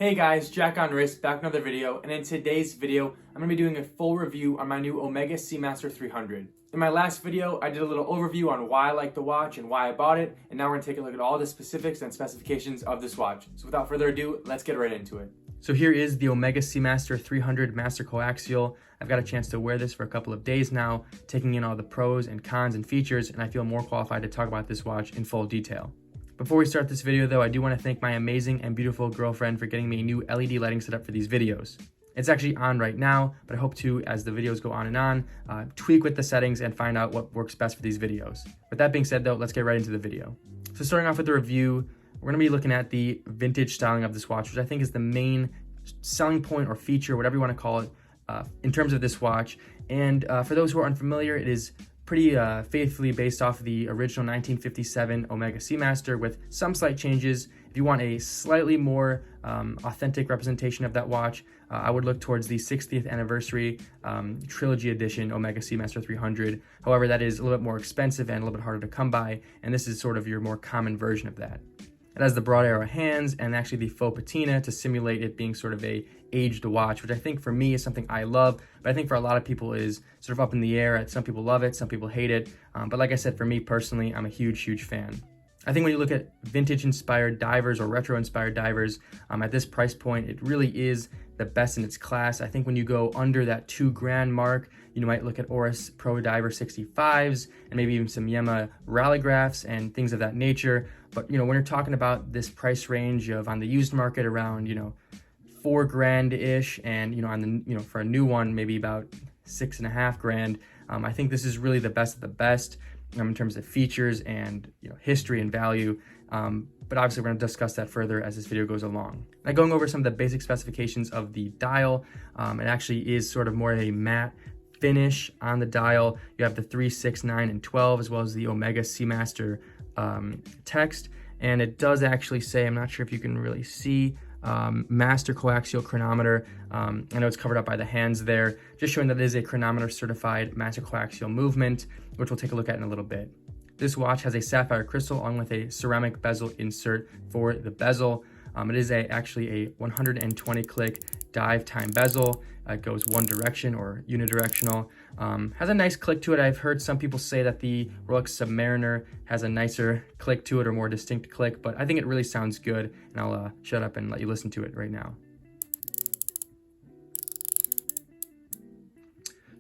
Hey guys, Jack on Wrist, back with another video, and in today's video, I'm going to be doing a full review on my new Omega Seamaster 300. In my last video, I did a little overview on why I like the watch and why I bought it, and now we're going to take a look at all the specifics and specifications of this watch. So without further ado, let's get right into it. So here is the Omega Seamaster 300 Master Co-Axial. I've got a chance to wear this for a couple of days now, taking in all the pros and cons and features, and I feel more qualified to talk about this watch in full detail. Before we start this video though, I do want to thank my amazing and beautiful girlfriend for getting me a new LED lighting setup for these videos. It's actually on right now, but I hope to, as the videos go on and on, tweak with the settings and find out what works best for these videos. With that being said though, let's get right into the video. So starting off with the review, we're going to be looking at the vintage styling of this watch, which I think is the main selling point or feature, whatever you want to call it, in terms of this watch. And for those who are unfamiliar, it is pretty faithfully based off the original 1957 Omega Seamaster with some slight changes. If you want a slightly more authentic representation of that watch, I would look towards the 60th anniversary trilogy edition Omega Seamaster 300. However, that is a little bit more expensive and a little bit harder to come by, and this is sort of your more common version of that. It has the broad arrow hands and actually the faux patina to simulate it being sort of a aged watch, which I think for me is something I love, but I think for a lot of people is sort of up in the air. Some people love it, some people hate it, but like I said, for me personally, I'm a huge fan. I think when you look at vintage-inspired divers or retro-inspired divers, at this price point, it really is the best in its class. I think when you go under that $2,000 mark, you might look at Oris Pro Diver 65s and maybe even some Yema Rallygraphs and things of that nature. But when you're talking about this price range of on the used market around $4,000-ish, and on the for a new one maybe about $6,500, I think this is really the best of the best in terms of features and history and value. But obviously we're going to discuss that further as this video goes along. Now, going over some of the basic specifications of the dial, it actually is sort of more of a matte finish on the dial. You have the 3, 6, 9, and 12, as well as the Omega Seamaster text, and it does actually say, I'm not sure if you can really see, Master Coaxial chronometer. I know it's covered up by the hands there, just showing that it is a chronometer certified Master Coaxial movement, which we'll take a look at in a little bit. This watch has a sapphire crystal along with a ceramic bezel insert for the bezel. It is actually a 120 click dive time bezel. It goes one direction or unidirectional. Has a nice click to it. I've heard some people say that the Rolex Submariner has a nicer click to it or more distinct click, but I think it really sounds good, and I'll shut up and let you listen to it right now.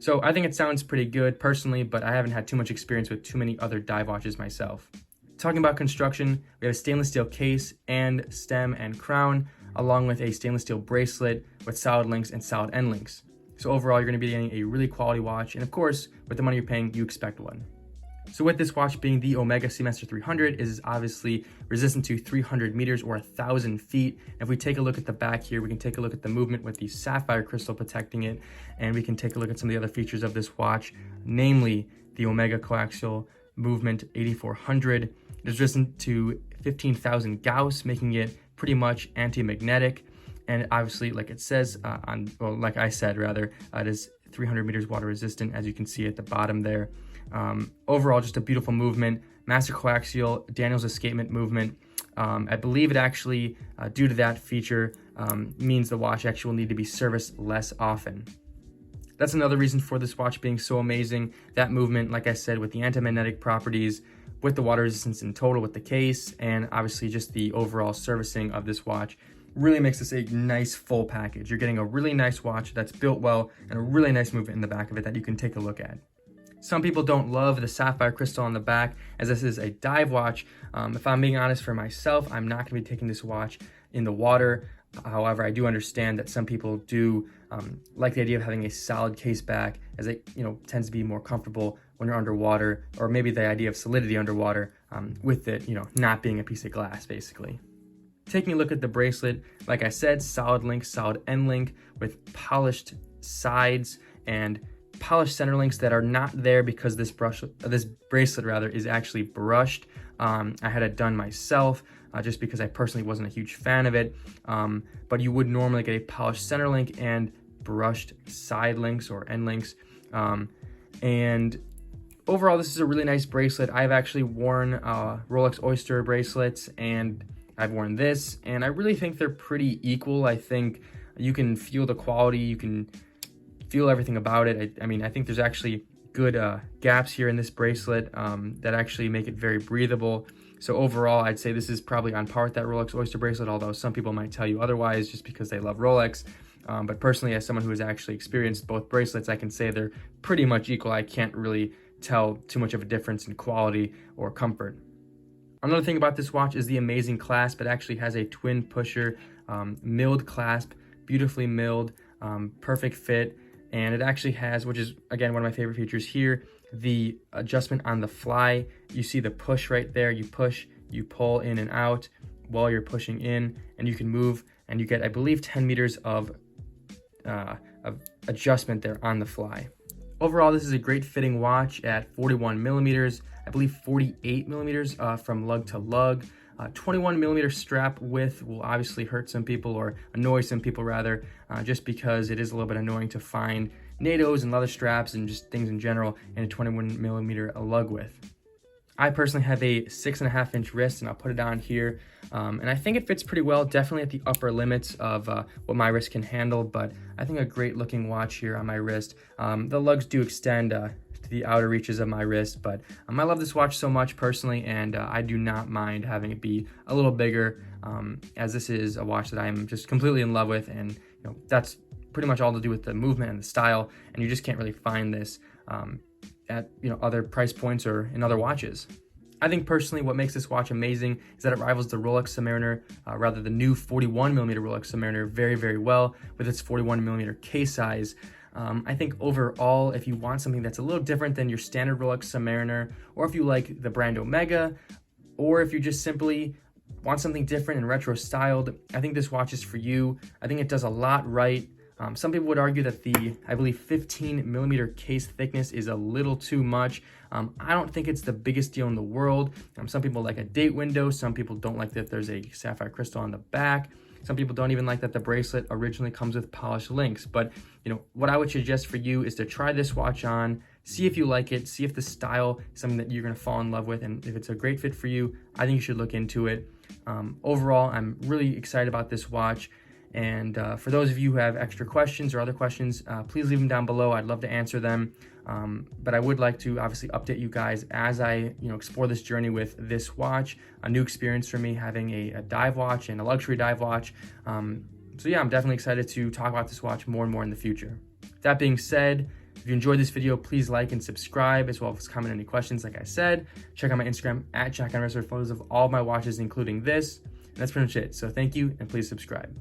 So I think it sounds pretty good personally, but I haven't had too much experience with too many other dive watches myself. Talking about construction, we have a stainless steel case and stem and crown, along with a stainless steel bracelet with solid links and solid end links. So overall, you're going to be getting a really quality watch, and of course, with the money you're paying, you expect one. So with this watch being the Omega Seamaster 300, it is obviously resistant to 300 meters or 1,000 feet. If we take a look at the back here, we can take a look at the movement with the sapphire crystal protecting it, and we can take a look at some of the other features of this watch, namely the Omega Coaxial movement 8400. It is resistant to 15,000 Gauss, making it pretty much anti-magnetic, and obviously, like it says like I said, rather, it is 300 meters water resistant, as you can see at the bottom there. Overall, just a beautiful movement. Master Coaxial, Daniel's escapement movement. I believe it actually, due to that feature, means the watch actually will need to be serviced less often. That's another reason for this watch being so amazing. That movement, like I said, with the anti-magnetic properties, with the water resistance in total with the case, and obviously just the overall servicing of this watch really makes this a nice full package. You're getting a really nice watch that's built well and a really nice movement in the back of it that you can take a look at. Some people don't love the sapphire crystal on the back, as this is a dive watch. If I'm being honest for myself, I'm not going to be taking this watch in the water. However, I do understand that some people do like the idea of having a solid case back, as it tends to be more comfortable when you're underwater, or maybe the idea of solidity underwater with it not being a piece of glass, basically. Taking a look at the bracelet, like I said, solid link, solid end link with polished sides and polished center links that are not there because this bracelet is actually brushed. I had it done myself just because I personally wasn't a huge fan of it, but you would normally get a polished center link and brushed side links or end links, and overall this is a really nice bracelet. I've actually worn Rolex Oyster bracelets, and I've worn this, and I really think they're pretty equal. I think you can feel the quality, you can feel everything about it. I mean, I think there's actually good gaps here in this bracelet that actually make it very breathable. So overall, I'd say this is probably on par with that Rolex Oyster bracelet, although some people might tell you otherwise just because they love Rolex. But personally, as someone who has actually experienced both bracelets, I can say they're pretty much equal. I can't really tell too much of a difference in quality or comfort. Another thing about this watch is the amazing clasp. It actually has a twin pusher milled clasp, beautifully milled, perfect fit. And it actually has, which is again one of my favorite features here, the adjustment on the fly. You see the push right there. You push, you pull in and out while you're pushing in, and you can move, and you get, I believe, 10 meters of adjustment there on the fly. Overall, this is a great fitting watch at 41 millimeters, I believe 48 millimeters from lug to lug. 21 millimeter strap width will obviously hurt some people, or annoy some people rather, just because it is a little bit annoying to find NATOs and leather straps and just things in general in a 21 millimeter lug width. I personally have a 6.5 inch wrist, and I'll put it on here. And I think it fits pretty well, definitely at the upper limits of what my wrist can handle, but I think a great looking watch here on my wrist. The lugs do extend to the outer reaches of my wrist, but I love this watch so much personally, and I do not mind having it be a little bigger, as this is a watch that I'm just completely in love with, and that's pretty much all to do with the movement and the style, and you just can't really find this at other price points or in other watches. I think personally what makes this watch amazing is that it rivals the Rolex Submariner, rather the new 41 millimeter Rolex Submariner, very, very well with its 41 millimeter case size. I think overall, if you want something that's a little different than your standard Rolex Submariner, or if you like the brand Omega, or if you just simply want something different and retro styled, I think this watch is for you. I think it does a lot right. Some people would argue that the, I believe, 15 millimeter case thickness is a little too much. I don't think it's the biggest deal in the world. Some people like a date window. Some people don't like that there's a sapphire crystal on the back. Some people don't even like that the bracelet originally comes with polished links. But what I would suggest for you is to try this watch on, see if you like it, see if the style is something that you're gonna fall in love with, and if it's a great fit for you, I think you should look into it. Overall, I'm really excited about this watch. And for those of you who have extra questions or other questions, please leave them down below. I'd love to answer them. But I would like to obviously update you guys as I explore this journey with this watch, a new experience for me having a dive watch and a luxury dive watch. So yeah, I'm definitely excited to talk about this watch more and more in the future. That being said, if you enjoyed this video, please like and subscribe, as well as comment any questions. Like I said, check out my Instagram @JackOnRest for photos of all my watches, including this. And that's pretty much it. So thank you, and please subscribe.